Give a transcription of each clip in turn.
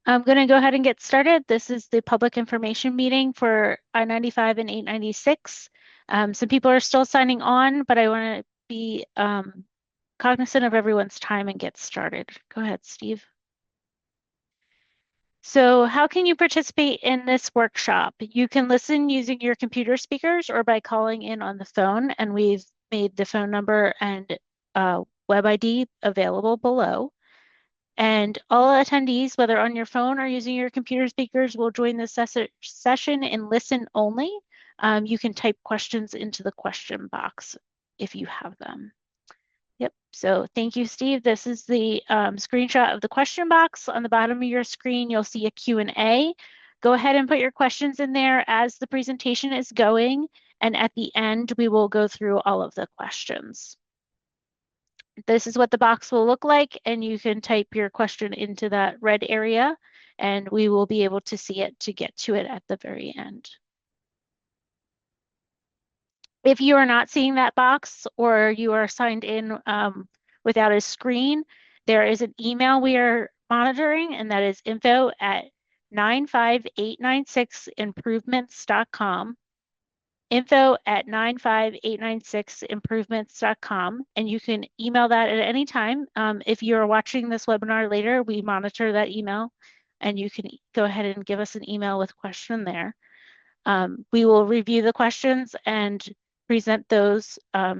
I'm going to go ahead and get started. This is the public information meeting for I-95 and 896. Some people are still signing on, but I want to be cognizant of everyone's time and get started. Go ahead, Steve. So how can you participate in this workshop? You can listen using your computer speakers or by calling in on the phone, and we've made the phone number and web ID available below. And all attendees, whether on your phone or using your computer speakers, will join the session in listen only. You can type questions into the question box if you have them. Yep, so thank you, Steve. This is the screenshot of the question box. On the bottom of your screen, you'll see a Q&A. Go ahead and put your questions in there as the presentation is going, and at the end, we will go through all of the questions. This is what the box will look like, and you can type your question into that red area, and we will be able to see it to get to it at the very end. If you are not seeing that box or you are signed in without a screen, there is an email we are monitoring, and that is info@95896improvements.com. info@95896improvements.com, and you can email that at any time. If you're watching this webinar later, we monitor that email, and you can go ahead and give us an email with a question there. We will review the questions and present those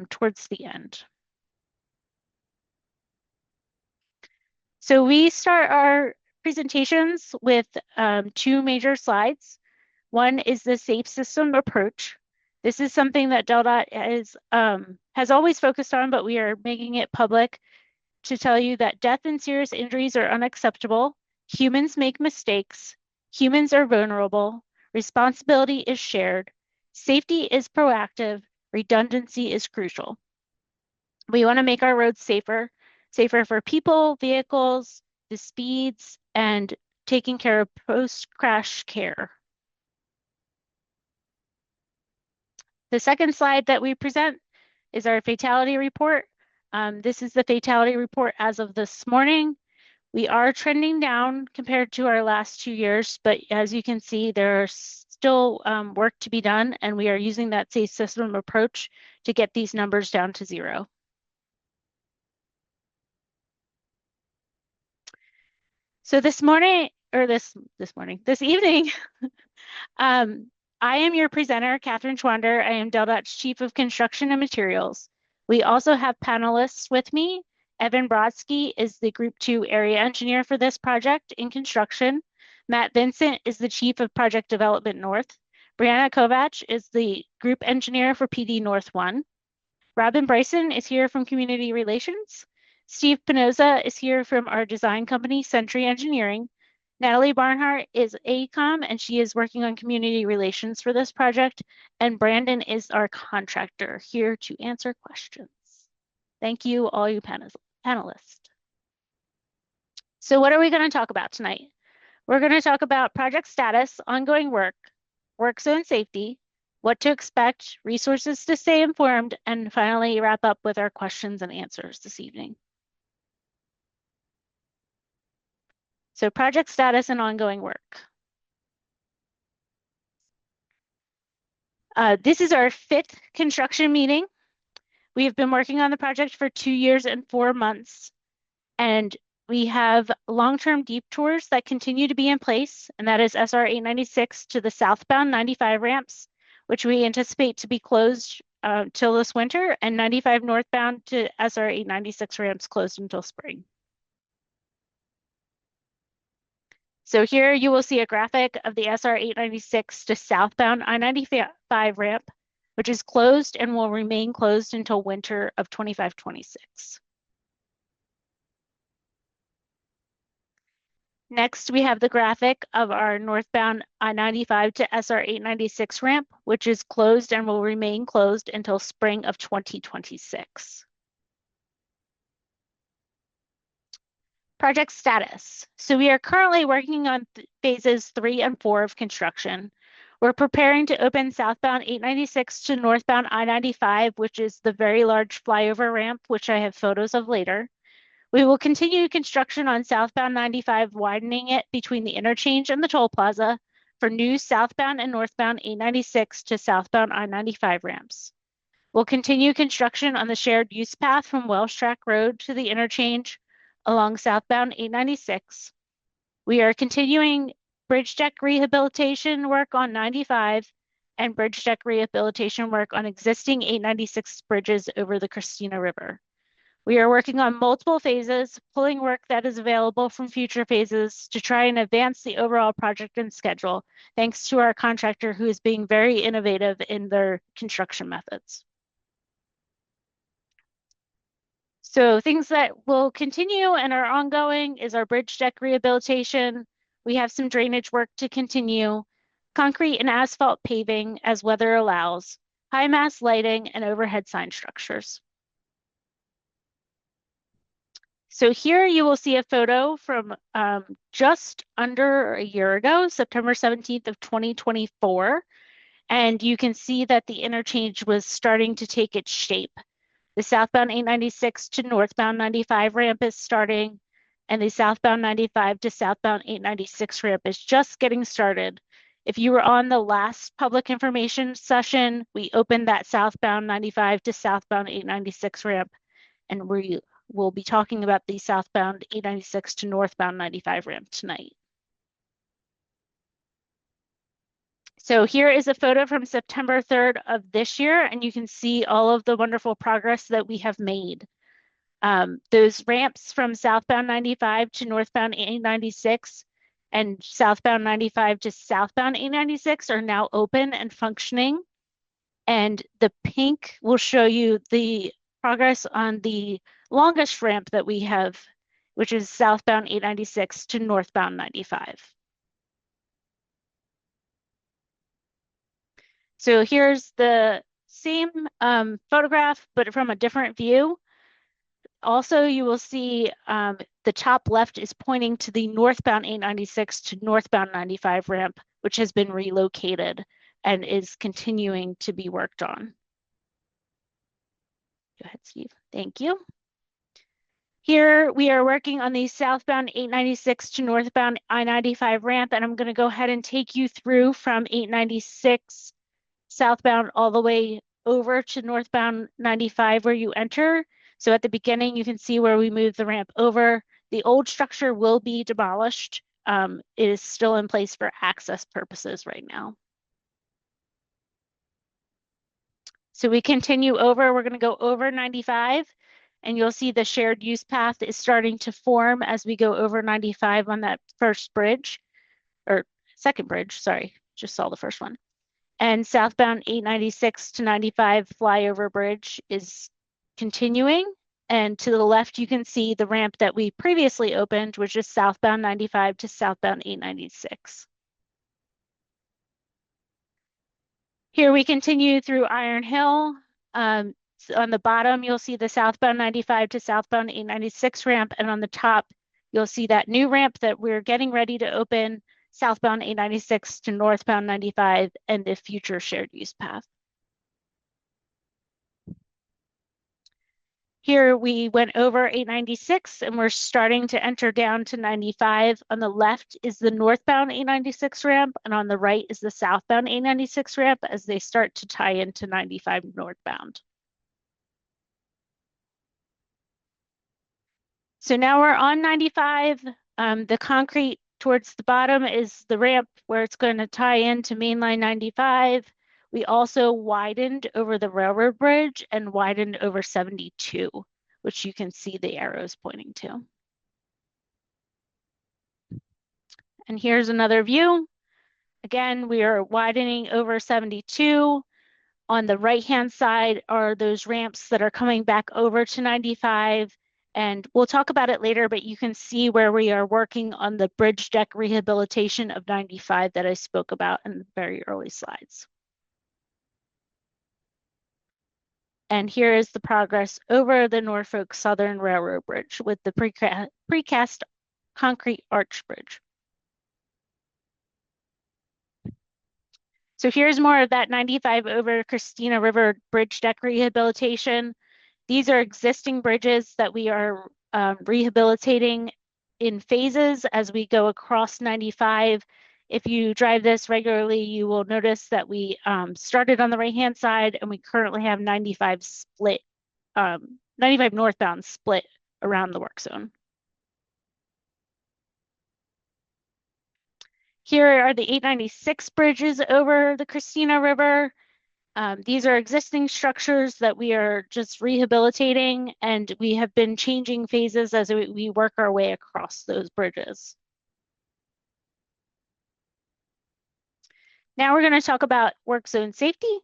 towards the end. So we start our presentations with two major slides. One is the safe system approach. This is something that DelDOT has always focused on, but we are making it public to tell you that death and serious injuries are unacceptable. Humans make mistakes. Humans are vulnerable. Responsibility is shared. Safety is proactive. Redundancy is crucial. We want to make our roads safer for people, vehicles, the speeds, and taking care of post-crash care. The second slide that we present is our fatality report. This is the fatality report as of this morning. We are trending down compared to our last 2 years, but as you can see, there's still work to be done, and we are using that safe system approach to get these numbers down to 0. So this evening, I am your presenter, Catherine Schwander. I am DelDOT's Chief of Construction and Materials. We also have panelists with me. Evan Brodsky is the Group 2 area engineer for this project in construction. Matt Vincent is the Chief of Project Development North. Brianna Kovach is the Group Engineer for PD North 1. Robin Bryson is here from Community Relations. Steve Pinoza is here from our design company, Century Engineering. Natalie Barnhart is AECOM, and she is working on community relations for this project. And Brandon is our contractor, here to answer questions. Thank you, all you panelists. So what are we going to talk about tonight? We're going to talk about project status, ongoing work zone safety, what to expect, resources to stay informed, and finally wrap up with our questions and answers this evening. So project status and ongoing work. This is our 5th construction meeting. We have been working on the project for 2 years and 4 months, and we have long-term deep tours that continue to be in place, and that is SR 896 to the southbound 95 ramps, which we anticipate to be closed till this winter, and 95 northbound to SR 896 ramps closed until spring. So here you will see a graphic of the SR 896 to southbound I-95 ramp, which is closed and will remain closed until winter of 25-26. Next, we have the graphic of our northbound I-95 to SR 896 ramp, which is closed and will remain closed until spring of 2026. Project status. So we are currently working on phases 3 and 4 of construction. We're preparing to open southbound 896 to northbound I-95, which is the very large flyover ramp, which I have photos of later. We will continue construction on southbound 95, widening it between the interchange and the toll plaza for new southbound and northbound 896 to southbound I-95 ramps. We'll continue construction on the shared use path from Welsh Track Road to the interchange along southbound 896. We are continuing bridge deck rehabilitation work on 95 and bridge deck rehabilitation work on existing 896 bridges over the Christina River. We are working on multiple phases, pulling work that is available from future phases to try and advance the overall project and schedule, thanks to our contractor who is being very innovative in their construction methods. So things that will continue and are ongoing is our bridge deck rehabilitation. We have some drainage work to continue, concrete and asphalt paving as weather allows, high mast lighting, and overhead sign structures. So here you will see a photo from just under a year ago, September 17th of 2024. And you can see that the interchange was starting to take its shape. The southbound 896 to northbound 95 ramp is starting, and the southbound 95 to southbound 896 ramp is just getting started. If you were on the last public information session, we opened that southbound 95 to southbound 896 ramp, and we will be talking about the southbound 896 to northbound 95 ramp tonight. So here is a photo from September 3rd of this year, and you can see all of the wonderful progress that we have made. Those ramps from southbound 95 to northbound 896 and southbound 95 to southbound 896 are now open and functioning. And the pink will show you the progress on the longest ramp that we have, which is southbound 896 to northbound 95. So here's the same photograph, but from a different view. Also, you will see the top left is pointing to the northbound 896 to northbound 95 ramp, which has been relocated and is continuing to be worked on. Go ahead, Steve. Thank you. Here we are working on the southbound 896 to northbound I-95 ramp, and I'm going to go ahead and take you through from 896 southbound all the way over to northbound 95 where you enter. So at the beginning, you can see where we move the ramp over. The old structure will be demolished. It is still in place for access purposes right now. So we continue over, we're going to go over 95, and you'll see the shared use path is starting to form as we go over 95 on that first bridge, or second bridge, sorry, just saw the first one. And southbound 896 to 95 flyover bridge is continuing. And to the left, you can see the ramp that we previously opened, which is southbound 95 to southbound 896. Here we continue through Iron Hill. On the bottom, you'll see the southbound 95 to southbound 896 ramp. And on the top, you'll see that new ramp that we're getting ready to open, southbound 896 to northbound 95, and the future shared use path. Here we went over 896 and we're starting to enter down to 95. On the left is the northbound 896 ramp, and on the right is the southbound 896 ramp as they start to tie into 95 northbound. So now we're on 95. The concrete towards the bottom is the ramp where it's going to tie into mainline 95. We also widened over the railroad bridge and widened over 72, which you can see the arrows pointing to. And here's another view. Again, we are widening over 72. On the right-hand side are those ramps that are coming back over to 95. And we'll talk about it later, but you can see where we are working on the bridge deck rehabilitation of 95 that I spoke about in the very early slides. And here is the progress over the Norfolk Southern Railroad Bridge with the precast concrete arch bridge. So here's more of that 95 over Christina River bridge deck rehabilitation. These are existing bridges that we are rehabilitating in phases as we go across 95. If you drive this regularly, you will notice that we started on the right-hand side and we currently have 95 split, 95 northbound split around the work zone. Here are the 896 bridges over the Christina River. These are existing structures that we are just rehabilitating, and we have been changing phases as we work our way across those bridges. Now we're going to talk about work zone safety.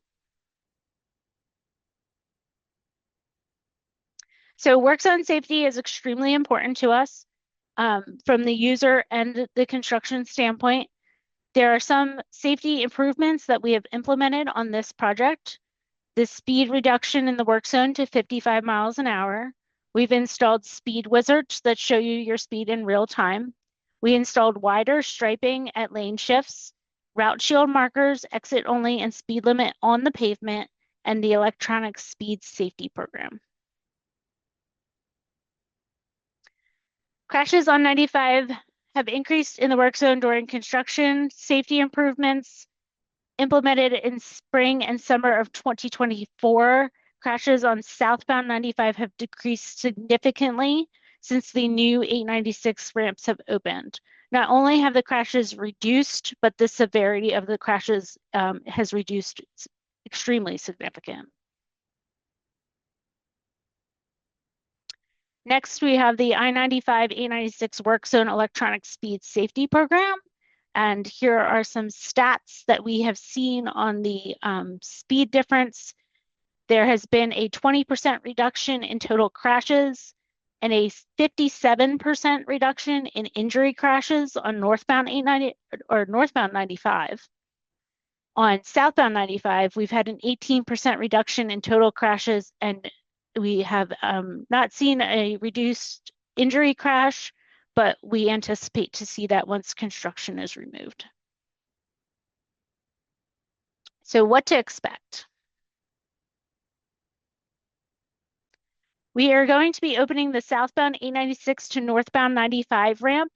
So work zone safety is extremely important to us from the user and the construction standpoint. There are some safety improvements that we have implemented on this project. The speed reduction in the work zone to 55 miles an hour. We've installed speed wizards that show you your speed in real time. We installed wider striping at lane shifts, route shield markers, exit only, and speed limit on the pavement, and the electronic speed safety program. Crashes on 95 have increased in the work zone during construction. Safety improvements implemented in spring and summer of 2024. Crashes on southbound 95 have decreased significantly since the new 896 ramps have opened. Not only have the crashes reduced, but the severity of the crashes has reduced extremely significant. Next, we have the I-95 896 Work Zone Electronic Speed Safety Program. And here are some stats that we have seen on the speed difference. There has been a 20% reduction in total crashes and a 57% reduction in injury crashes on northbound 890 or northbound 95. On southbound 95, we've had an 18% reduction in total crashes, and we have not seen a reduced injury crash, but we anticipate to see that once construction is removed. So what to expect? We are going to be opening the southbound 896 to northbound 95 ramp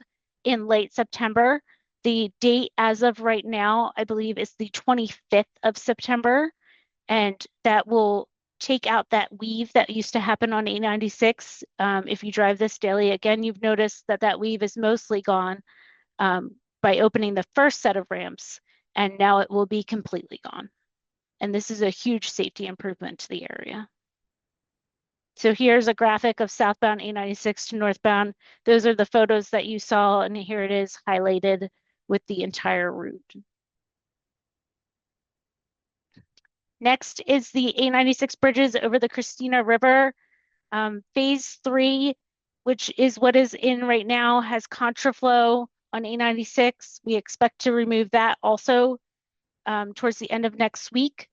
in late September. The date as of right now, I believe, is the 25th of September, and that will take out that weave that used to happen on 896. If you drive this daily, again, you've noticed that that weave is mostly gone by opening the first set of ramps, and now it will be completely gone. And this is a huge safety improvement to the area. So here's a graphic of southbound 896 to northbound. Those are the photos that you saw, and here it is highlighted with the entire route. Next is the 896 bridges over the Christina River. Phase 3, which is what is in right now, has contraflow on 896. We expect to remove that also towards the end of next week.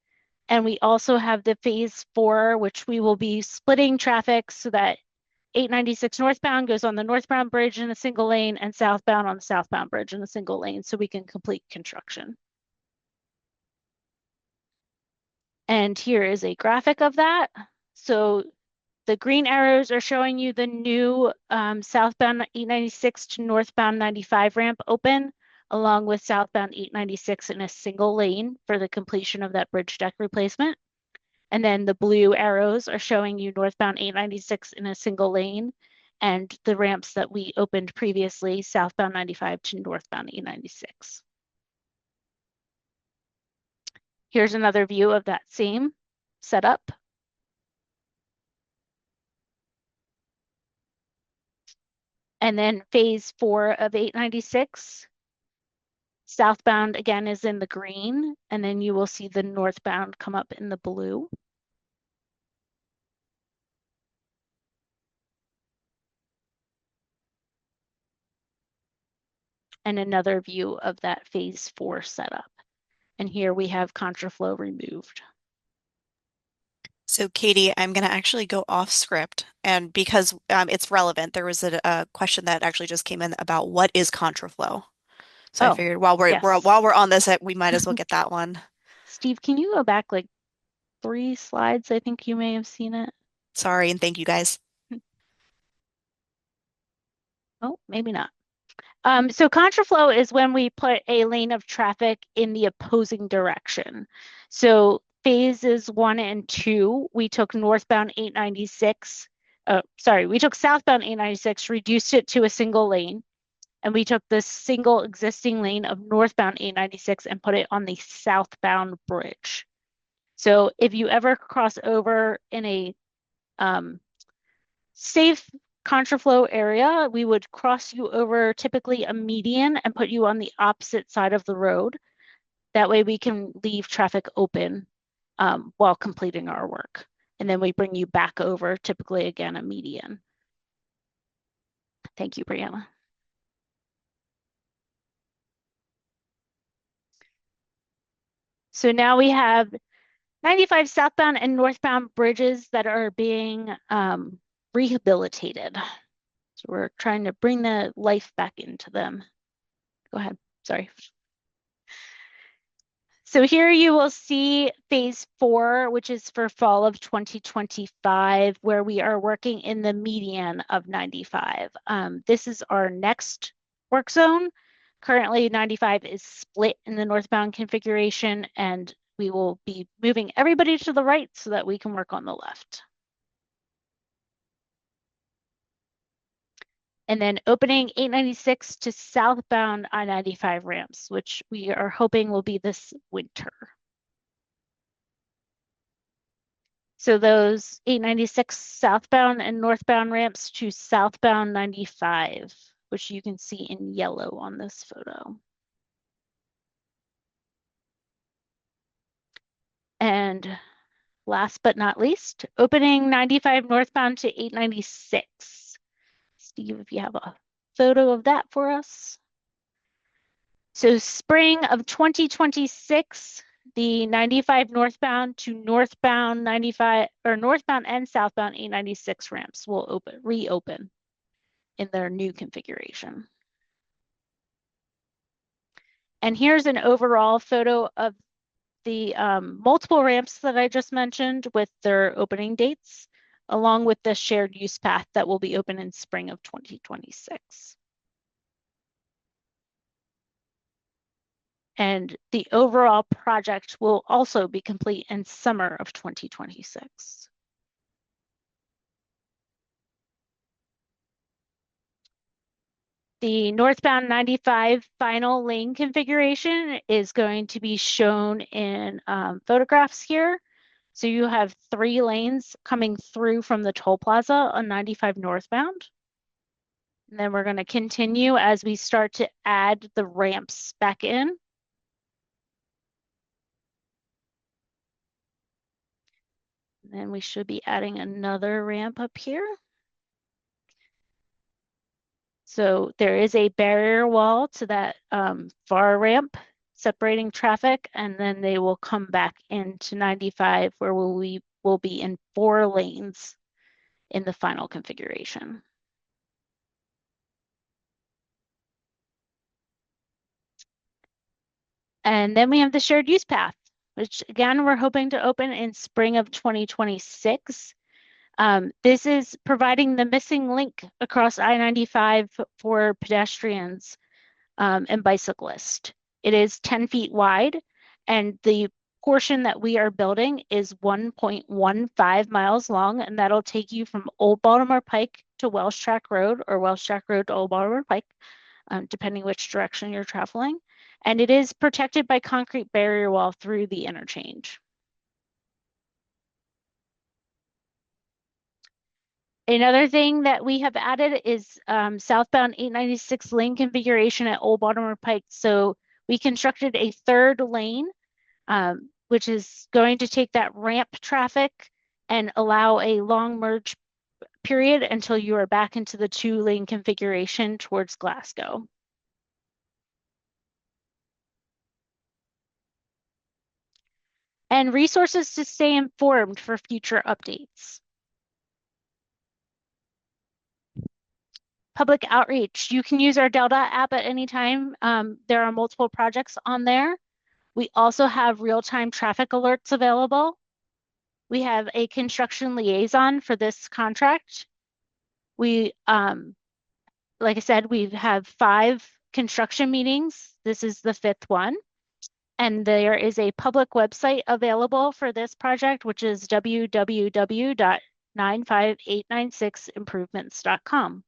And we also have the phase 4, which we will be splitting traffic so that 896 northbound goes on the northbound bridge in a single lane and southbound on the southbound bridge in a single lane so we can complete construction. And here is a graphic of that. So the green arrows are showing you the new southbound 896 to northbound 95 ramp open, along with southbound 896 in a single lane for the completion of that bridge deck replacement. And then the blue arrows are showing you northbound 896 in a single lane and the ramps that we opened previously, southbound 95 to northbound 896. Here's another view of that same setup. And then phase 4 of 896. Southbound again is in the green, and then you will see the northbound come up in the blue. And another view of that phase 4 setup. And here we have contraflow removed. So Katie, I'm going to actually go off script, and because it's relevant, there was a question that actually just came in about what is contraflow. So I figured while we're on this, we might as well get that one. Steve, can you go back like 3 slides? I think you may have seen it. Sorry, and thank you guys. Oh, maybe not. So contraflow is when we put a lane of traffic in the opposing direction. So phases 1 and 2, we took northbound 896. We took southbound 896, reduced it to a single lane, and we took this single existing lane of northbound 896 and put it on the southbound bridge. So if you ever cross over in a um, safe contraflow area, we would cross you over typically a median and put you on the opposite side of the road. That way we can leave traffic open while completing our work. And then we bring you back over, typically again, a median. Thank you, Brianna. So now we have 95 southbound and northbound bridges that are being rehabilitated. So we're trying to bring the life back into them. Go ahead. Sorry. So here you will see phase 4, which is for fall of 2025, where we are working in the median of 95. This is our next work zone. Currently, 95 is split in the northbound configuration, and we will be moving everybody to the right so that we can work on the left. And then opening 896 to southbound I-95 ramps, which we are hoping will be this winter. So those 896 southbound and northbound ramps to southbound 95, which you can see in yellow on this photo. And last but not least, opening 95 northbound to 896. Steve, if you have a photo of that for us. So spring of 2026, the 95 northbound to northbound 95 or northbound and southbound 896 ramps will reopen in their new configuration. And here's an overall photo of the multiple ramps that I just mentioned with their opening dates, along with the shared use path that will be open in spring of 2026. And the overall project will also be complete in summer of 2026. The northbound 95 final lane configuration is going to be shown in photographs here. So you have 3 lanes coming through from the toll plaza on 95 northbound. And then we're going to continue as we start to add the ramps back in. And then we should be adding another ramp up here. So there is a barrier wall to that far ramp separating traffic, and then they will come back into 95 where we will be in 4 lanes in the final configuration. And then we have the shared use path, which again, we're hoping to open in spring of 2026. This is providing the missing link across I-95 for pedestrians and bicyclists. It is 10 feet wide, and the portion that we are building is 1.15 miles long, and that'll take you from Old Baltimore Pike to Welsh Track Road or Welsh Track Road to Old Baltimore Pike, depending which direction you're traveling. And it is protected by concrete barrier wall through the interchange. Another thing that we have added is southbound 896 lane configuration at Old Baltimore Pike. So we constructed a 3rd lane, which is going to take that ramp traffic and allow a long merge period until you are back into the 2-lane configuration towards Glasgow. And resources to stay informed for future updates. Public outreach. You can use our Delta app at any time. There are multiple projects on there. We also have real-time traffic alerts available. We have a construction liaison for this contract. We like I said, we have 5 construction meetings. This is the 5th one. And there is a public website available for this project, which is www.95896improvements.com.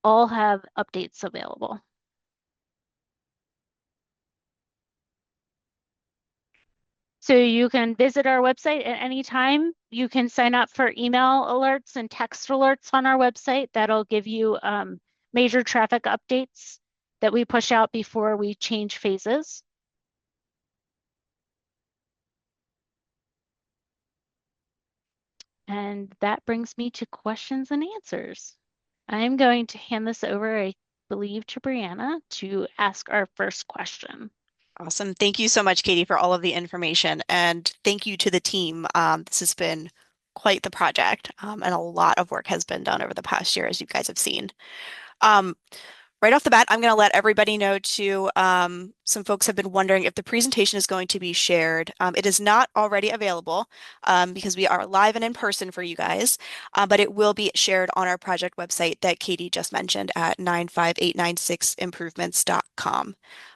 All have updates available. So you can visit our website at any time. You can sign up for email alerts and text alerts on our website. That'll give you major traffic updates that we push out before we change phases. And that brings me to questions and answers. I'm going to hand this over, I believe, to Brianna to ask our first question. Awesome. Thank you so much, Katie, for all of the information. And thank you to the team. This has been quite the project, and a lot of work has been done over the past year, as you guys have seen. Um, Right off the bat, I'm going to let everybody know too. Some folks have been wondering if the presentation is going to be shared. It is not already available because we are live and in person for you guys, but it will be shared on our project website that Katie just mentioned at 95896improvements.com.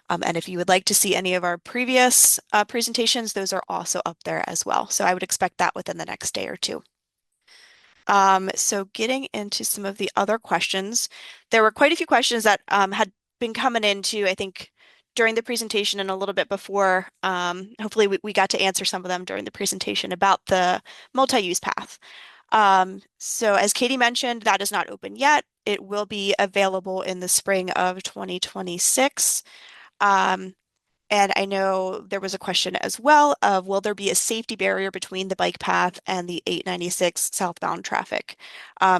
And if you would like to see any of our previous presentations, those are also up there as well. So I would expect that within the next day or two. So getting into some of the other questions, there were quite a few questions that had been coming into, I think, during the presentation and a little bit before. Hopefully we got to answer some of them during the presentation about the multi-use path. So as Katie mentioned, that is not open yet. It will be available in the spring of 2026. Um, and I know there was a question as well of will there be a safety barrier between the bike path and the 896 southbound traffic?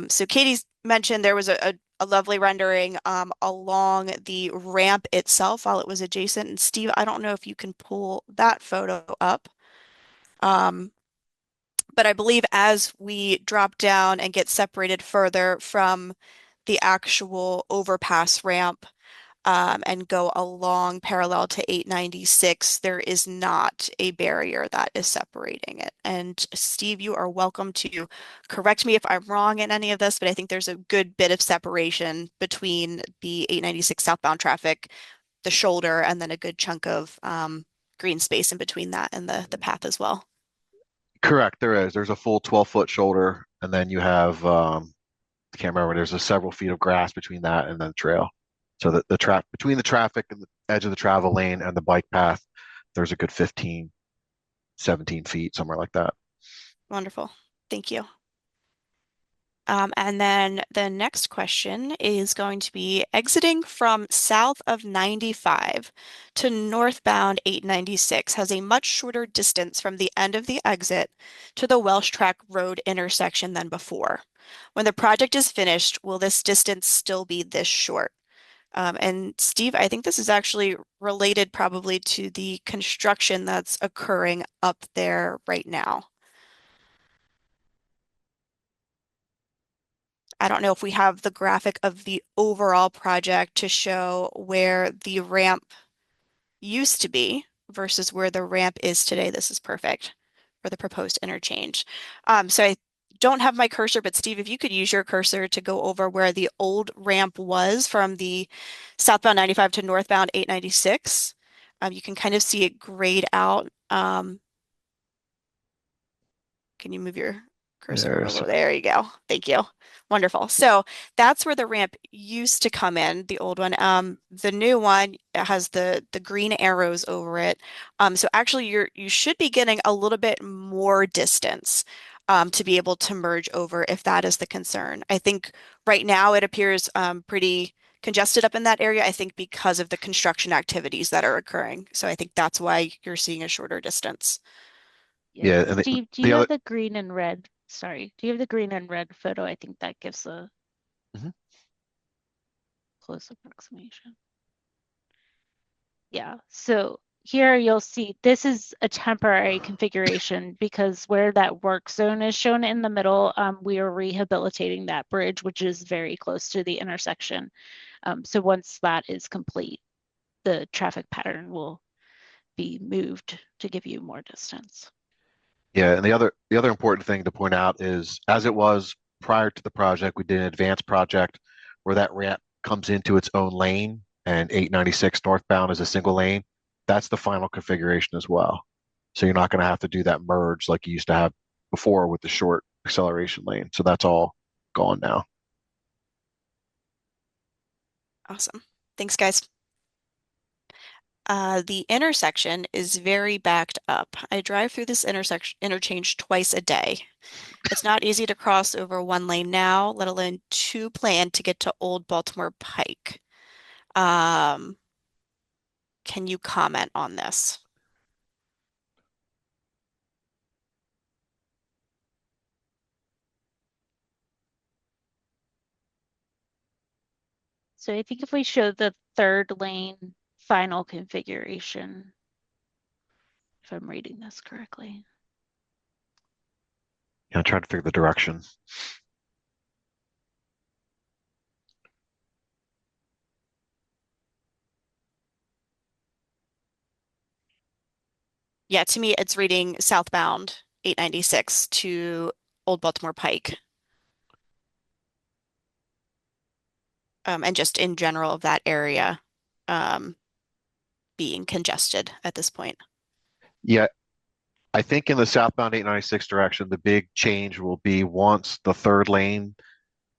So Katie's mentioned there was a lovely rendering along the ramp itself while it was adjacent. And Steve, I don't know if you can pull that photo up. Um, but I believe as we drop down and get separated further from the actual overpass ramp, and go along parallel to 896, there is not a barrier that is separating it. And Steve, you are welcome to correct me if I'm wrong in any of this, but I think there's a good bit of separation between the 896 southbound traffic, the shoulder, and then a good chunk of green space in between that and the path as well. Correct, there is. There's a full 12-foot shoulder, and then you have I can't remember. There's a several feet of grass between that and the trail. So the trap between the traffic and the edge of the travel lane and the bike path, there's a good 15, 17 feet, somewhere like that. Wonderful. Thank you. And then the next question is going to be exiting from south of 95 to northbound 896 has a much shorter distance from the end of the exit to the Welsh Track Road intersection than before. When the project is finished, will this distance still be this short? And Steve, I think this is actually related probably to the construction that's occurring up there right now. I don't know if we have the graphic of the overall project to show where the ramp used to be versus where the ramp is today. This is perfect for the proposed interchange. So I don't have my cursor, but Steve, if you could use your cursor to go over where the old ramp was from the southbound 95 to northbound 896, you can kind of see it grayed out. Can you move your cursor over a There's little? There you go. Thank you. Wonderful. So that's where the ramp used to come in, the old one. The new one has the green arrows over it. So actually you should be getting a little bit more distance to be able to merge over if that is the concern. I think right now it appears pretty congested up in that area, I think because of the construction activities that are occurring. So I think that's why you're seeing a shorter distance. Yeah. yeah, and Steve, do the you other have the green and red? Sorry, do you have the green and red photo? I think that gives a Mhm. close approximation. Yeah, so here you'll see this is a temporary configuration because where that work zone is shown in the middle, we are rehabilitating that bridge, which is very close to the intersection. So once that is complete, the traffic pattern will be moved to give you more distance. Yeah, and the other important thing to point out is as it was prior to the project, we did an advanced project where that ramp comes into its own lane and 896 northbound is a single lane, that's the final configuration as well. So you're not going to have to do that merge like you used to have before with the short acceleration lane. So that's all gone now. Awesome. Thanks, guys. The intersection is very backed up. I drive through this interchange twice a day. It's not easy to cross over one lane now, let alone two planned to get to Old Baltimore Pike. Um, can you comment on this? So I think if we show the third lane final configuration, if I'm reading this correctly. Yeah, I'm trying to figure the direction. Yeah, to me, it's reading southbound 896 to Old Baltimore Pike. And just in general of that area um, being congested at this point. Yeah, I think in the southbound 896 direction, the big change will be once the third lane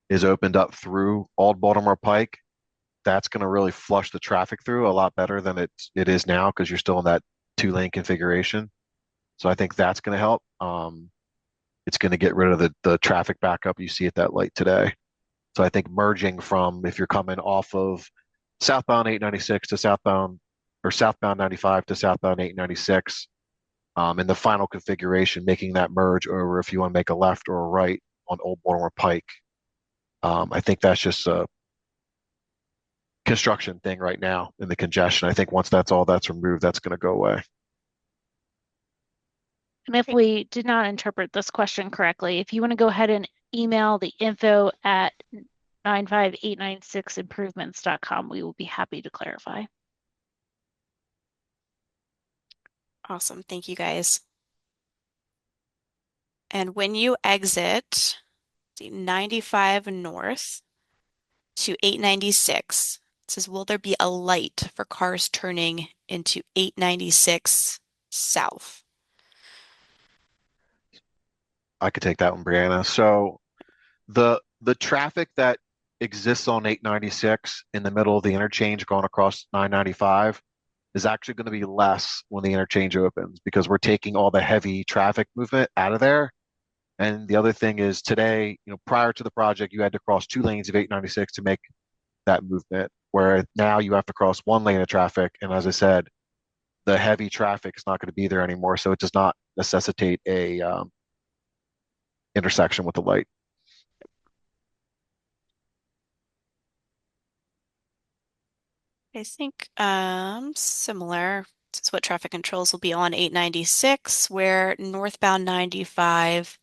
is opened up through Old Baltimore Pike, that's going to really flush the traffic through a lot better than it is now because you're still in that two-lane configuration. So I think that's going to help. It's going to get rid of the traffic backup you see at that light today. So I think merging from if you're coming off of southbound 896 to southbound 95 to southbound 896, in the final configuration, making that merge over if you want to make a left or a right on Old Baltimore Pike. I think that's just a construction thing right now in the congestion. I think once that's removed, that's going to go away. And if we did not interpret this question correctly, if you want to go ahead and email the info at 95896improvements.com, we will be happy to clarify. Awesome. Thank you, guys. And when you exit the 95 north to 896, it says, will there be a light for cars turning into 896 south? I could take that one, Brianna. So the traffic that exists on 896 in the middle of the interchange going across 995 is actually going to be less when the interchange opens because we're taking all the heavy traffic movement out of there. And the other thing is today, prior to the project, you had to cross two lanes of 896 to make that movement, where now you have to cross one lane of traffic. And as I said, the heavy traffic is not going to be there anymore, so it does not necessitate a intersection with the light. I think similar. This is what traffic controls will be on 896, where northbound 95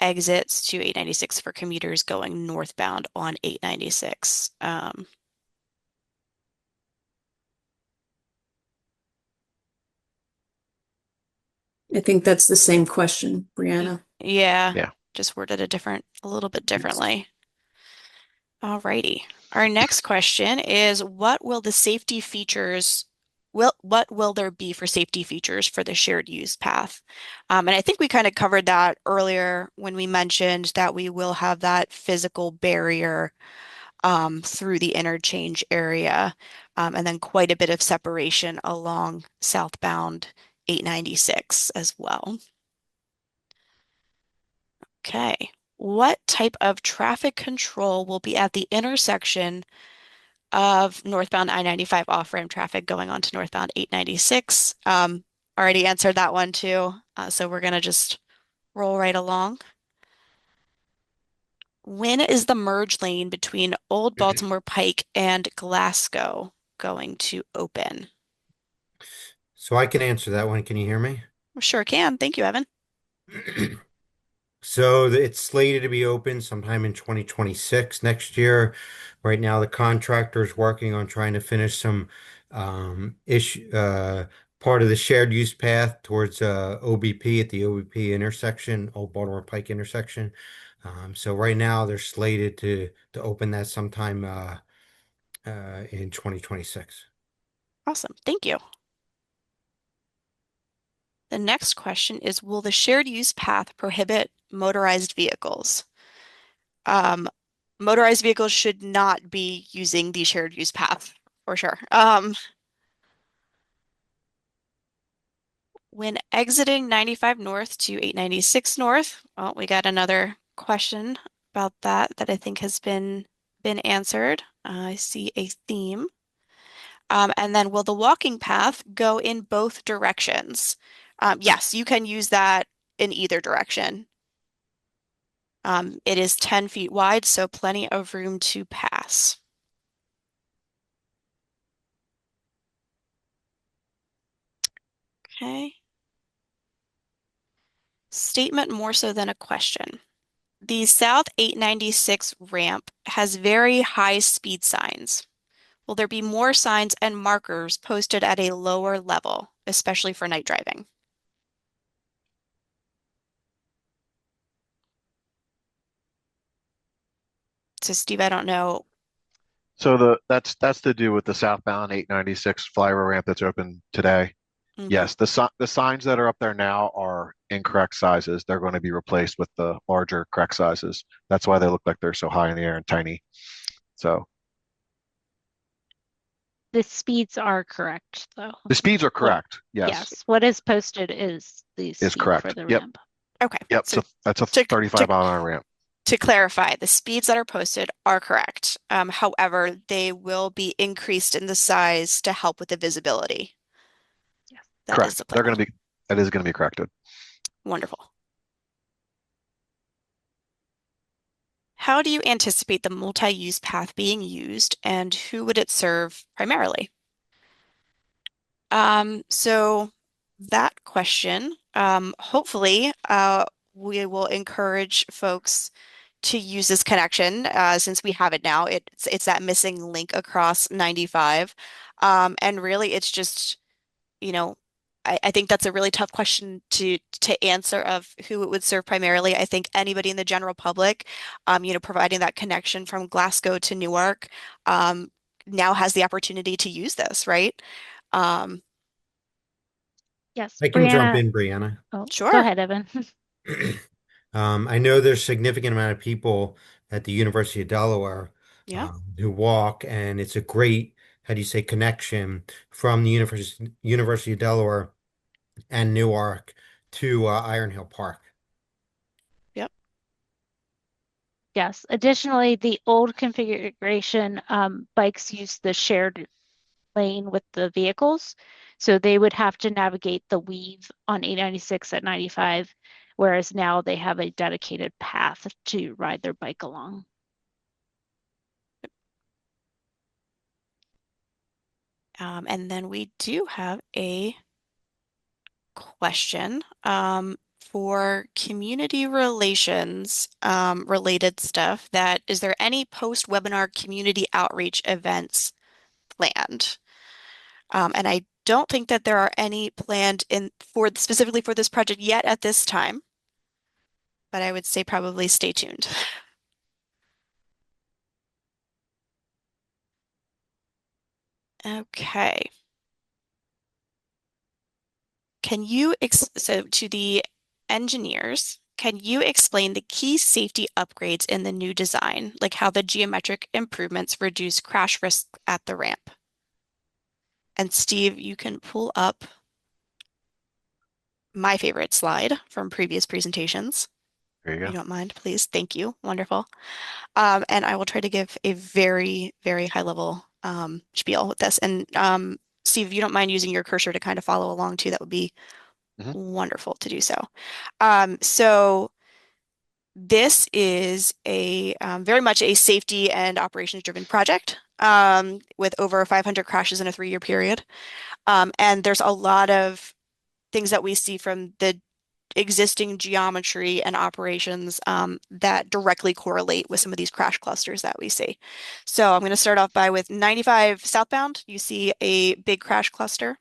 exits to 896 for commuters going northbound on 896. I think that's the same question, Brianna. Yeah, Yeah. just worded a little bit differently. Alrighty. Our next question is, what will there be for safety features for the shared use path? And I think we kind of covered that earlier when we mentioned that we will have that physical barrier through the interchange area, and then quite a bit of separation along southbound 896 as well. Okay. What type of traffic control will be at the intersection of northbound I-95 off-ramp traffic going on to northbound 896? Already answered that one too, so we're going to just roll right along. When is the merge lane between Old Baltimore Pike and Glasgow going to open? So I can answer that one. Can you hear me? Sure can. Thank you, Evan. So it's slated to be open sometime in 2026 next year. Right now, the contractor is working on trying to finish some issue part of the shared use path towards OBP at the OBP intersection, Old Baltimore Pike intersection. So right now they're slated to open that sometime in 2026. Awesome. Thank you. The next question is, will the shared use path prohibit motorized vehicles? Motorized vehicles should not be using the shared use path for sure. When exiting 95 North to 896 North, well, we got another question about that I think has been answered. I see a theme. And then will the walking path go in both directions? Yes, you can use that in either direction. It is 10 feet wide, so plenty of room to pass. Okay. Statement more so than a question. The South 896 ramp has very high speed signs. Will there be more signs and markers posted at a lower level, especially for night driving? So Steve, I don't know. So that's to do with the southbound 896 flyover ramp that's open today. Mhm. Yes, the signs that are up there now are incorrect sizes. They're going to be replaced with the larger correct sizes. That's why they look like they're so high in the air and tiny. So The speeds are correct, though. the speeds are What, correct. Yes, yes, what is posted is the is speed for correct. the Yep, ramp. Okay, yep. so So that's a to, 35 mile an hour ramp. to clarify, the speeds that are posted are correct. However, they will be increased in the size to help with the visibility. Yes. That is Correct. the They're plan. going to be that is going to be corrected. Wonderful. How do you anticipate the multi-use path being used, and who would it serve primarily? So that question, hopefully, we will encourage folks to use this connection since we have it now. It's that missing link across 95. And really it's just, you know, I think that's a really tough question to answer of who it would serve primarily. I think anybody in the general public, providing that connection from Glasgow to Newark, um, now has the opportunity to use this, right? Um, Yes, I can jump Brianna. in, Brianna. Oh, go sure. ahead, Evan. I know there's significant amount of people at the University of Delaware Yeah. who walk, and it's a great, how do you say, connection from the University of Delaware and Newark to Iron Hill Park. Yep. Yes. Additionally, the old configuration bikes use the shared lane with the vehicles. So they would have to navigate the weave on 896 at 95, whereas now they have a dedicated path to ride their bike along. And then we do have a question for community relations related stuff that is there any post-webinar community outreach events planned? And I don't think that there are any planned in for specifically for this project yet at this time, but I would say probably stay tuned. Okay. So to the engineers, can you explain the key safety upgrades in the new design, like how the geometric improvements reduce crash risk at the ramp? And Steve, you can pull up my favorite slide from previous presentations. There you If go. you don't mind, please. Thank you. Wonderful. And I will try to give a very, very high level spiel with this. And Steve, if you don't mind using your cursor to kind of follow along too, that would be Mhm. wonderful to do so. So this is a very much a safety and operations driven project with over 500 crashes in a 3-year period. And there's a lot of things that we see from the existing geometry and operations that directly correlate with some of these crash clusters that we see. So I'm going to start off by with 95 southbound. You see a big crash cluster.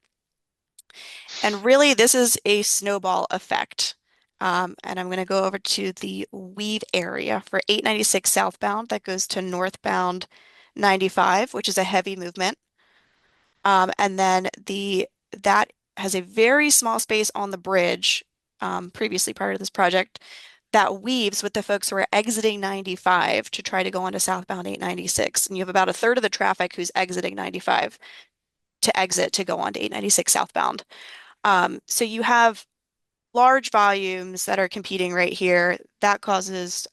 And really, this is a snowball effect. And I'm going to go over to the weave area for 896 southbound that goes to northbound 95, which is a heavy movement. And then that has a very small space on the bridge, previously part of this project, that weaves with the folks who are exiting 95 to try to go onto southbound 896. And you have about a third of the traffic who's exiting 95 to exit to go on to 896 southbound. So you have large volumes that are competing right here. That causes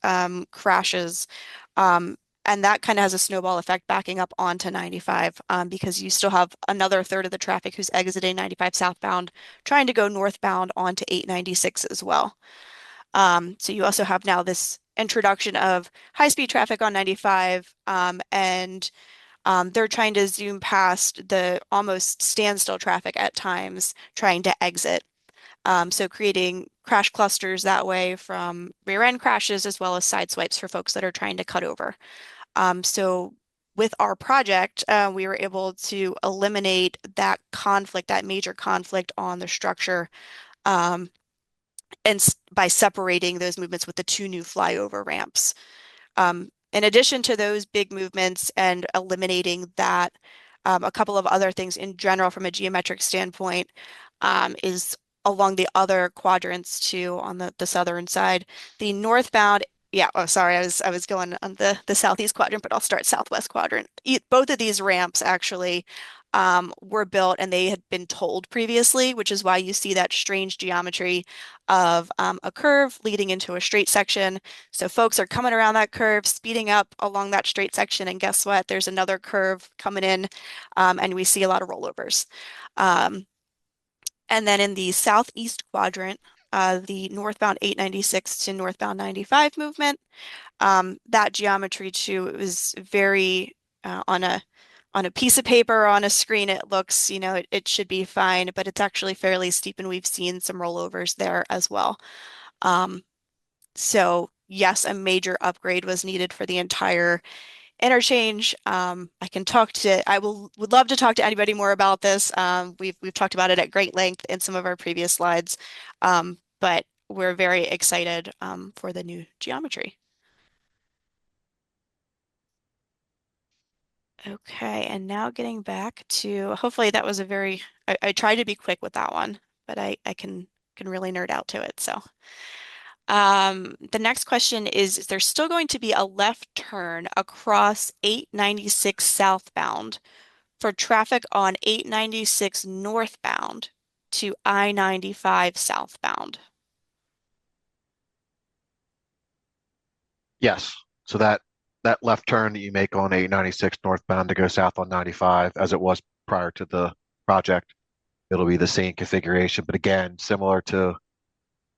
crashes. Um, and that kind of has a snowball effect backing up onto 95 because you still have another third of the traffic who's exiting 95 southbound trying to go northbound onto 896 as well. So you also have now this introduction of high-speed traffic on 95 and they're trying to zoom past the almost standstill traffic at times, trying to exit. So creating crash clusters that way from rear end crashes as well as side swipes for folks that are trying to cut over. So with our project, we were able to eliminate that conflict, that major conflict on the structure, and by separating those movements with the two new flyover ramps. In addition to those big movements and eliminating that, a couple of other things in general from a geometric standpoint is along the other quadrants too on the southern side. The northbound, yeah, oh sorry, I was going on the southeast quadrant, but I'll start southwest quadrant. Both of these ramps actually were built and they had been tolled previously, which is why you see that strange geometry of a curve leading into a straight section. So folks are coming around that curve, speeding up along that straight section, and guess what? There's another curve coming in, and we see a lot of rollovers. Um, and then in the southeast quadrant, the northbound 896 to northbound 95 movement, that geometry too, it was very on a piece of paper or on a screen, it looks, it should be fine, but it's actually fairly steep, and we've seen some rollovers there as well. Um, so yes, a major upgrade was needed for the entire interchange. Would love to talk to anybody more about this. We've talked about it at great length in some of our previous slides, but we're very excited for the new geometry. Okay, and now getting back to, hopefully that was I tried to be quick with that one, but I can really nerd out to it. So the next question is there still going to be a left turn across 896 southbound for traffic on 896 northbound to I-95 southbound? Yes. So that left turn that you make on 896 northbound to go south on 95, as it was prior to the project, it'll be the same configuration. But again, similar to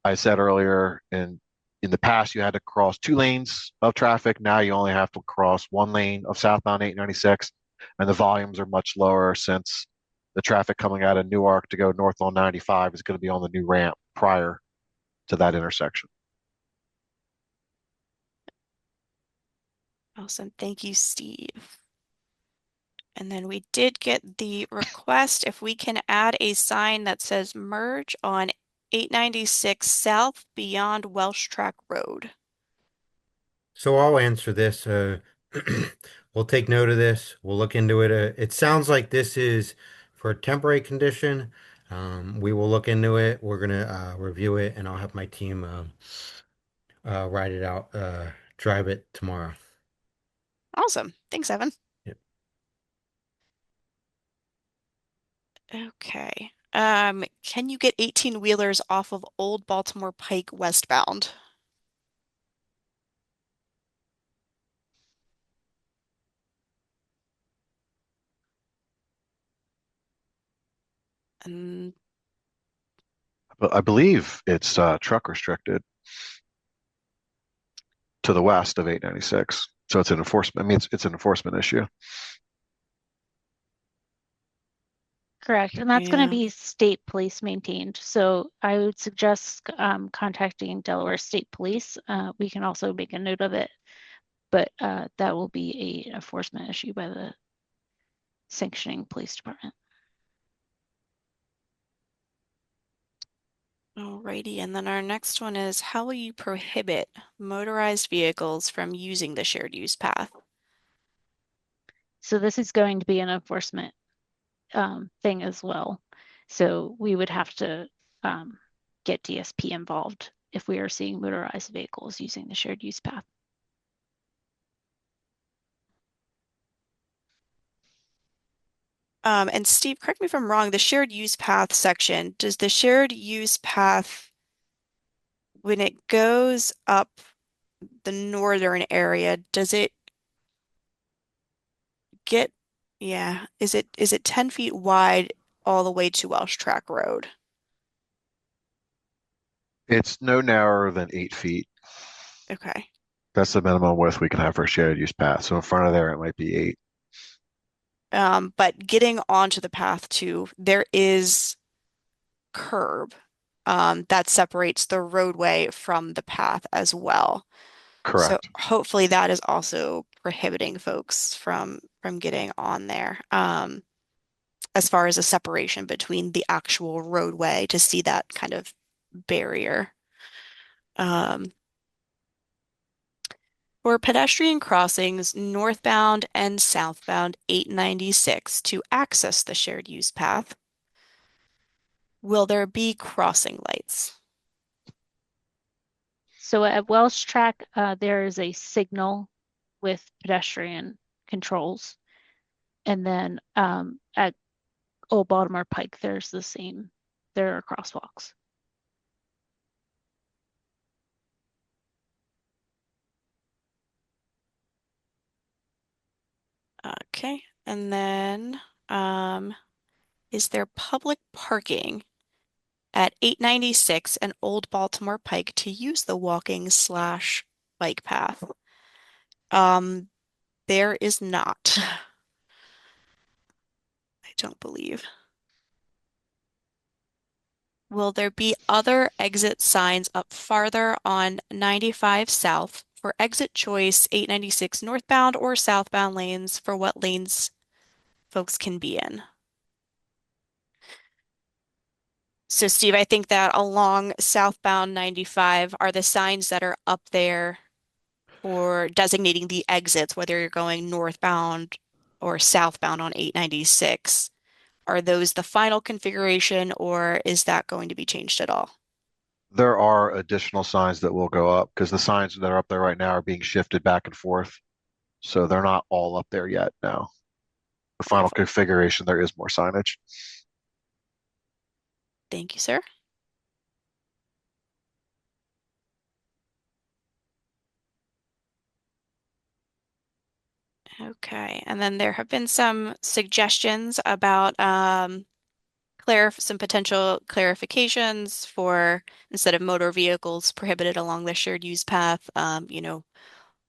I said earlier, in the past you had to cross two lanes of traffic. Now you only have to cross one lane of southbound 896, and the volumes are much lower since the traffic coming out of Newark to go north on 95 is going to be on the new ramp prior to that intersection. Awesome. Thank you, Steve. And then we did get the request if we can add a sign that says merge on 896 south beyond Welsh Track Road. So I'll answer this. We'll take note of this. We'll look into it. It sounds like this is for a temporary condition. We will look into it. We're gonna review it, and I'll have my team ride it out, drive it tomorrow. Awesome. Thanks, Evan. Yep. Okay. Can you get 18 wheelers off of Old Baltimore Pike westbound? And But I believe it's truck restricted to the west of 896. So it's an enforcement. I mean, it's an enforcement issue. Correct. And that's going yeah. to be state police maintained. So I would suggest contacting Delaware State Police. We can also make a note of it, but that will be an enforcement issue by the sanctioning police department. Alrighty, and then our next one is how will you prohibit motorized vehicles from using the shared use path? So this is going to be an enforcement thing as well. So we would have to get DSP involved if we are seeing motorized vehicles using the shared use path. And Steve, correct me if I'm wrong, the shared use path section, does the shared use path, when it goes up the northern area, does it get, yeah, is it 10 feet wide all the way to Welsh Track Road? It's no narrower than 8 feet. Okay. That's the minimum width we can have for a shared use path. So in front of there, it might be 8. But getting onto the path too, there is curb that separates the roadway from the path as well. So Correct. hopefully that is also prohibiting folks from getting on there. As far as a separation between the actual roadway to see that kind of barrier. Um, for pedestrian crossings northbound and southbound 896 to access the shared use path, will there be crossing lights? So at Welsh Track, there is a signal with pedestrian controls. And then at Old Baltimore Pike, there's the same, there are crosswalks. Okay, and then is there public parking at 896 and Old Baltimore Pike to use the walking slash bike path? There is not. I don't believe. Will there be other exit signs up farther on 95 South for exit choice 896 northbound or southbound lanes for what lanes folks can be in? So Steve, I think that along southbound 95 are the signs that are up there for designating the exits, whether you're going northbound or southbound on 896. Are those the final configuration or is that going to be changed at all? There are additional signs that will go up because the signs that are up there right now are being shifted back and forth. So they're not all up there yet now. The final Wonderful. configuration, there is more signage. Thank you, sir. Okay, and then there have been some suggestions about some potential clarifications for instead of motor vehicles prohibited along the shared use path,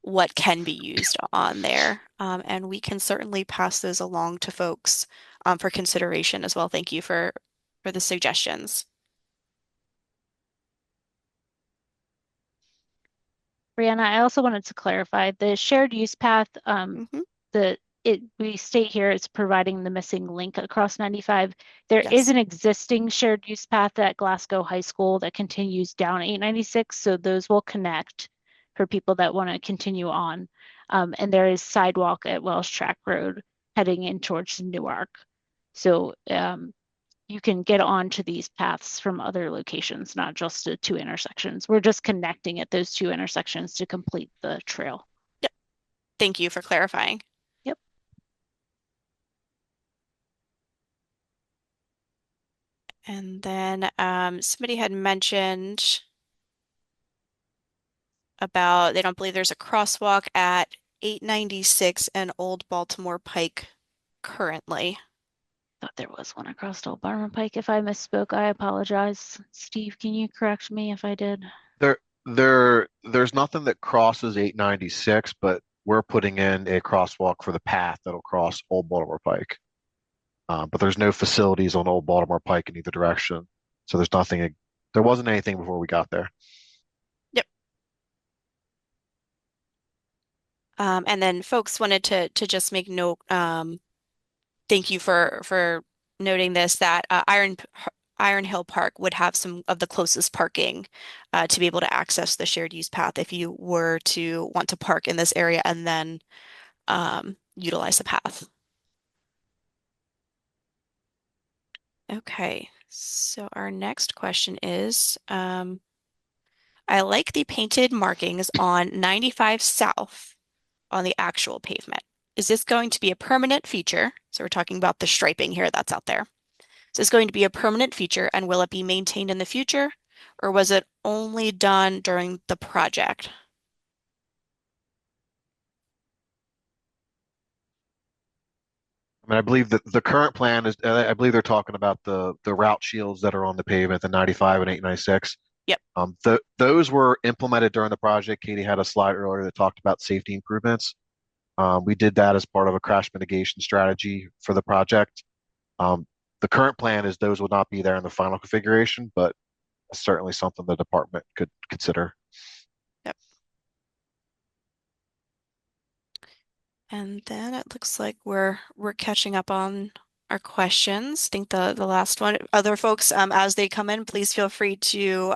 what can be used on there. And we can certainly pass those along to folks for consideration as well. Thank you for the suggestions. Brianna, I also wanted to clarify the shared use path, Mhm. we state here it's providing the missing link across 95. There is Yes. an existing shared use path at Glasgow High School that continues down 896, so those will connect for people that want to continue on. And there is sidewalk at Welsh Track Road heading in towards Newark. So you can get onto these paths from other locations, not just the two intersections. We're just connecting at those two intersections to complete the trail. Yep. Thank you for clarifying. Yep. And then somebody had mentioned about they don't believe there's a crosswalk at 896 and Old Baltimore Pike currently. Thought there was one across Old Barmer Pike. If I misspoke, I apologize. Steve, can you correct me if I did? There's nothing that crosses 896, but we're putting in a crosswalk for the path that'll cross Old Baltimore Pike. But there's no facilities on Old Baltimore Pike in either direction. So there's nothing, there wasn't anything before we got there. Yep. And then folks wanted to just make note, thank you for noting this, that Iron Hill Park would have some of the closest parking to be able to access the shared use path if you were to want to park in this area and then utilize the path. Okay, so our next question is, I like the painted markings on 95 South on the actual pavement. Is this going to be a permanent feature? So we're talking about the striping here that's out there. Is this going to be a permanent feature and will it be maintained in the future? Or was it only done during the project? I mean, I believe that the current plan is, I believe they're talking about the route shields that are on the pavement, the 95 and 896. Yep, Those were implemented during the project. Katie had a slide earlier that talked about safety improvements. We did that as part of a crash mitigation strategy for the project. Um, the current plan is those will not be there in the final configuration, but certainly something the department could consider. yep. And then it looks like we're catching up on our questions. I think the last one, other folks, as they come in, please feel free to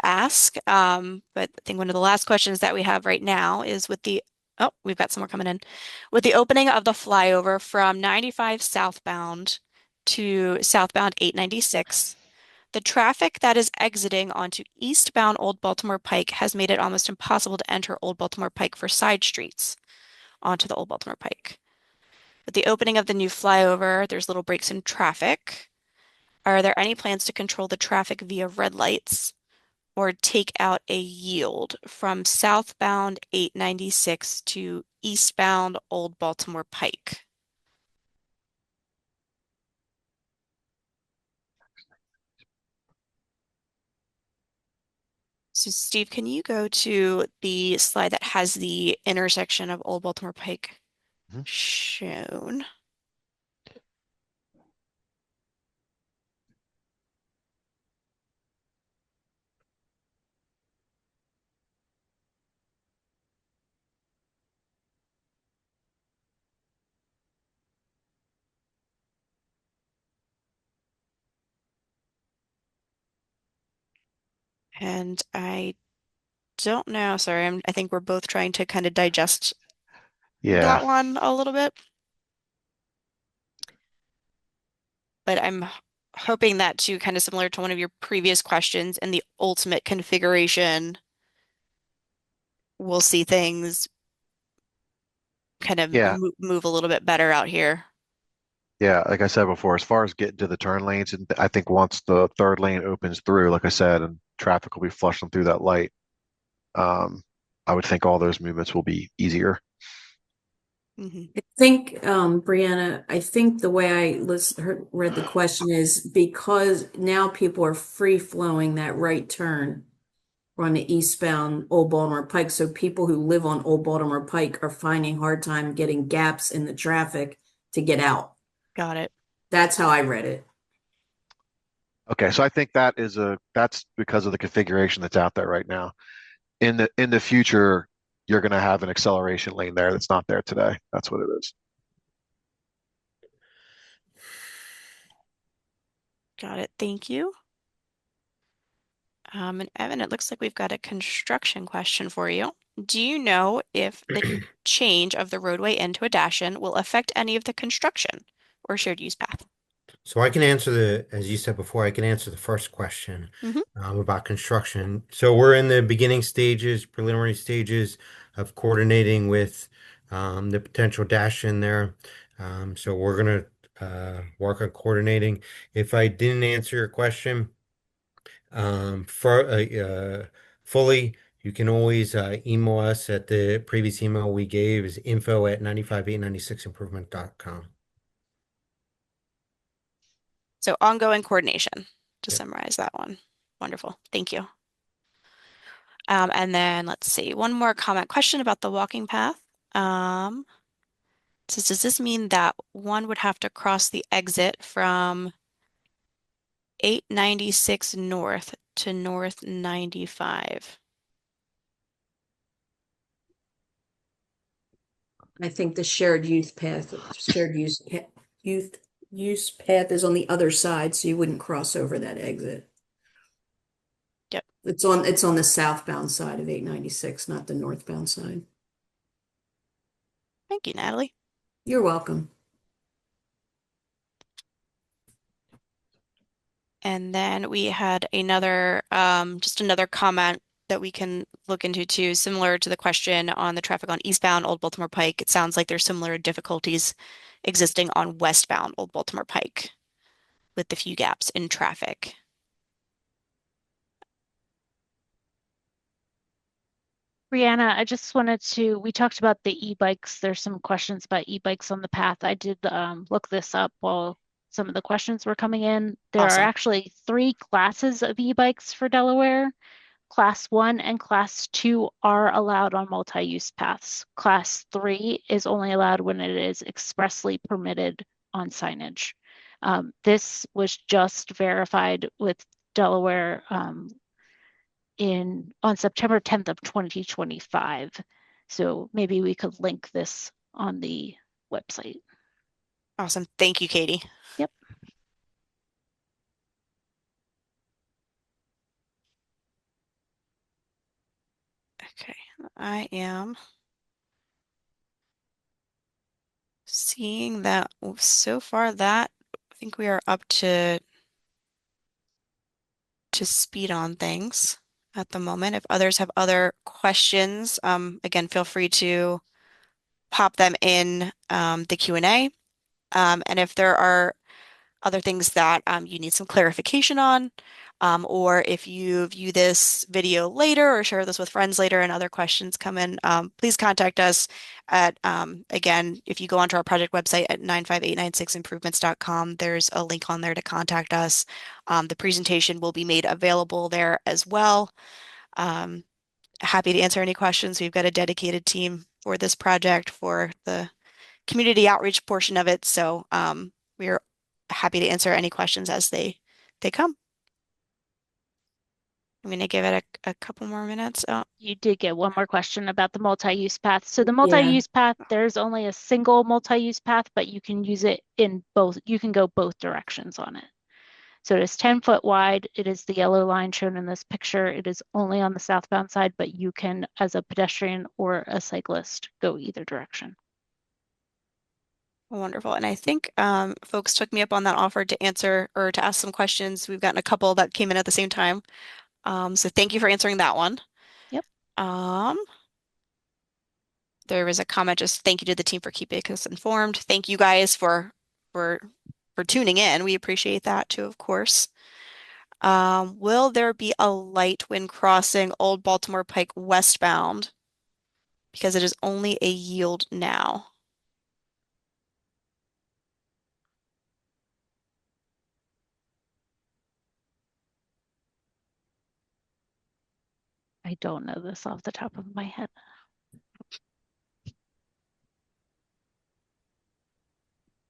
ask. But I think one of the last questions that we have right now is with the, oh, we've got some more coming in. With the opening of the flyover from 95 southbound to southbound 896, the traffic that is exiting onto eastbound Old Baltimore Pike has made it almost impossible to enter Old Baltimore Pike for side streets onto the Old Baltimore Pike. With the opening of the new flyover, there's little breaks in traffic. Are there any plans to control the traffic via red lights or take out a yield from southbound 896 to eastbound Old Baltimore Pike? So Steve, can you go to the slide that has the intersection of Old Baltimore Pike Mhm. shown? And I don't know, sorry, I think we're both trying to kind of digest Yeah, that one a little bit. But I'm hoping that too, kind of similar to one of your previous questions, in the ultimate configuration, we'll see things kind of yeah, move a little bit better out here. yeah. Like I said before, as far as getting to the turn lanes, and I think once the third lane opens through, like I said, and traffic will be flushing through that light, um, I would think all those movements will be easier. Hmm. I think, Brianna, I think the way read the question is because now people are free flowing that right turn on the eastbound Old Baltimore Pike. So people who live on Old Baltimore Pike are finding hard time getting gaps in the traffic to get out. Got it. That's how I read it. Okay, so I think that's because of the configuration that's out there right now. In the future, you're going to have an acceleration lane there that's not there today. That's what it is. Got it. Thank you. And Evan, it looks like we've got a construction question for you. Do you know if the change of the roadway into a dash-in will affect any of the construction or shared use path? So I can answer as you said before, I can answer the first question Hmm. about construction. So we're in the beginning stages, preliminary stages of coordinating with the potential dash in there. So we're gonna work on coordinating. If I didn't answer your question for fully, you can always email us at the previous email we gave is info@95896improvement.com. So ongoing coordination, to Yep. summarize that one. Wonderful. Thank you. And then let's see, one more comment question about the walking path. Says, does this mean that one would have to cross the exit from 896 north to north 95? I think the youth use path is on the other side, so you wouldn't cross over that exit. Yep. It's on the southbound side of 896, not the northbound side. Thank you, Natalie. You're welcome. And then we had another, just another comment that we can look into too, similar to the question on the traffic on eastbound Old Baltimore Pike. It sounds like there's similar difficulties existing on westbound Old Baltimore Pike with the few gaps in traffic. Brianna, I just wanted to, we talked about the e-bikes. There's some questions about e-bikes on the path. I did look this up while some of the questions were coming in. There are Awesome. actually 3 classes of e-bikes for Delaware. Class 1 and Class 2 are allowed on multi-use paths. Class 3 is only allowed when it is expressly permitted on signage. This was just verified with Delaware on September 10th of 2025. So maybe we could link this on the website. Awesome. Thank you, Katie. Yep. Okay, I am seeing that so far that I think we are up to speed on things at the moment. If others have other questions, again, feel free to pop them in the Q&A. And if there are other things that you need some clarification on, or if you view this video later or share this with friends later and other questions come in, please contact us at, again, if you go onto our project website at 95896improvements.com, there's a link on there to contact us. The presentation will be made available there as well. Happy to answer any questions. We've got a dedicated team for this project for the community outreach portion of it. So we're happy to answer any questions as they come. I'm going to give it a couple more minutes. Oh, You did get one more question about the multi-use path. So the Yeah. multi-use path, there's only a single multi-use path, but you can use it in both. You can go both directions on it. So it is 10 foot wide. It is the yellow line shown in this picture. It is only on the southbound side, but you can, as a pedestrian or a cyclist, go either direction. wonderful. And I think folks took me up on that offer to answer or to ask some questions. We've gotten a couple that came in at the same time. So thank you for answering that one. Yep. There was a comment, just thank you to the team for keeping us informed. Thank you guys for tuning in. We appreciate that too, of course. Will there be a light when crossing Old Baltimore Pike westbound? Because it is only a yield now. I don't know this off the top of my head.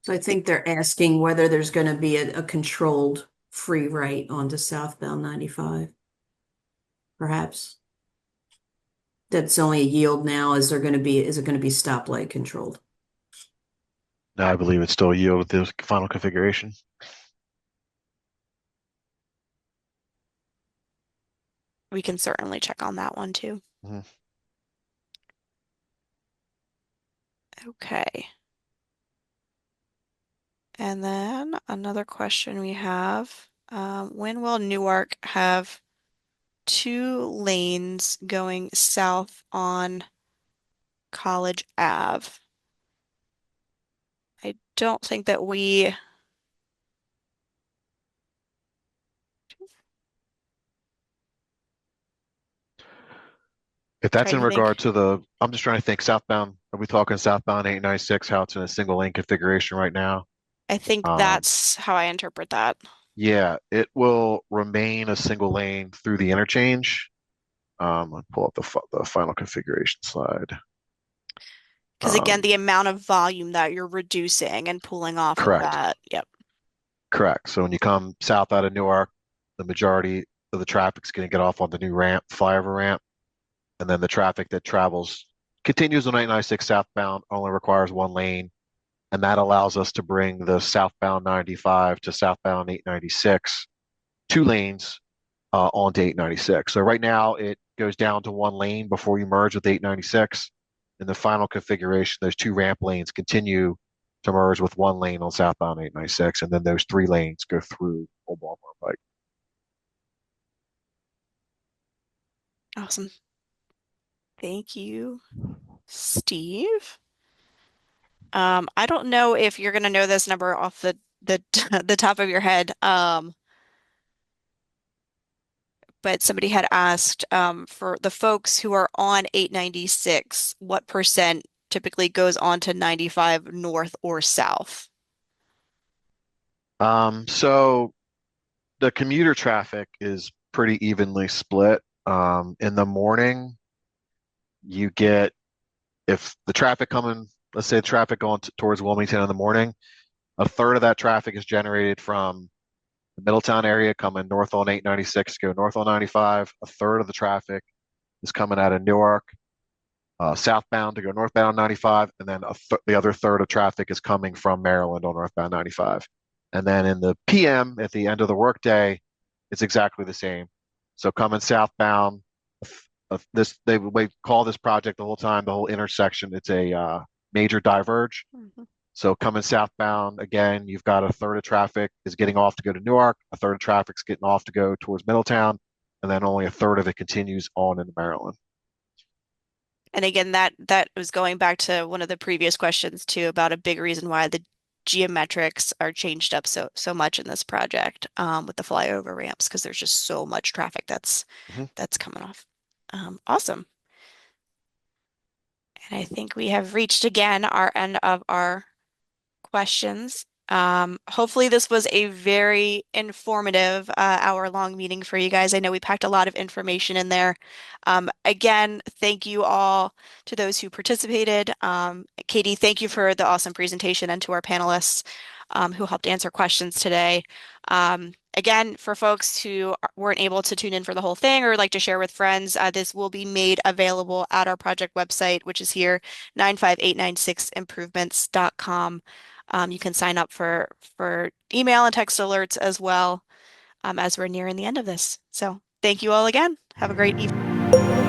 So I think they're asking whether there's going to be a controlled free right onto southbound 95. Perhaps. That's only a yield now. Is it going to be stoplight controlled? No, I believe it's still yield with the final configuration. We can certainly check on that one too. Mhm. Okay. And then another question we have, when will Newark have 2 lanes going south on College Ave? I don't think that we If that's try in to regard think. to the, I'm just trying to think southbound. Are we talking southbound 896, how it's in a single lane configuration right now? I think Um, that's how I interpret that. yeah, it will remain a single lane through the interchange. I'll pull up the final configuration slide. Because again, Um, the amount of volume that you're reducing and pulling off of correct, that. Yep. correct. So when you come south out of Newark, the majority of the traffic's going to get off on the new ramp, flyover ramp, and then the traffic that travels continues on 896 southbound only requires one lane, and that allows us to bring the southbound 95 to southbound 896, 2 lanes onto 896. So right now it goes down to one lane before you merge with 896. in the final configuration, those 2 ramp lanes continue to merge with 1 lane on southbound 896, and then those 3 lanes go through Old Baltimore Pike. Awesome. Thank you, Steve. I don't know if you're gonna know this number off the the top of your head. But somebody had asked for the folks who are on 896, what percent typically goes on to 95 north or south? So the commuter traffic is pretty evenly split. In the morning, you get, if the traffic coming, let's say the traffic going towards Wilmington in the morning, a third of that traffic is generated from the Middletown area coming north on 896, go north on 95. A third of the traffic is coming out of Newark, southbound to go northbound 95, and then the other third of traffic is coming from Maryland on northbound 95. And then in the PM, at the end of the workday, it's exactly the same. So coming southbound, they call this project the whole time, the whole intersection, it's a major diverge. Mhm. So coming southbound, again, you've got a third of traffic is getting off to go to Newark, a third of traffic's getting off to go towards Middletown, and then only a third of it continues on into Maryland. And again, that was going back to one of the previous questions too about a big reason why the geometrics are changed up so much in this project with the flyover ramps because there's just so much traffic that's Mhm. coming off. Awesome. And I think we have reached again our end of our questions. Hopefully this was a very informative hour-long meeting for you guys. I know we packed a lot of information in there. Again, thank you all to those who participated. Katie, thank you for the awesome presentation, and to our panelists who helped answer questions today. Again, for folks who weren't able to tune in for the whole thing or would like to share with friends, this will be made available at our project website, which is here, 95896improvements.com. You can sign up for email and text alerts as well as we're nearing the end of this. So thank you all again. Have a great evening.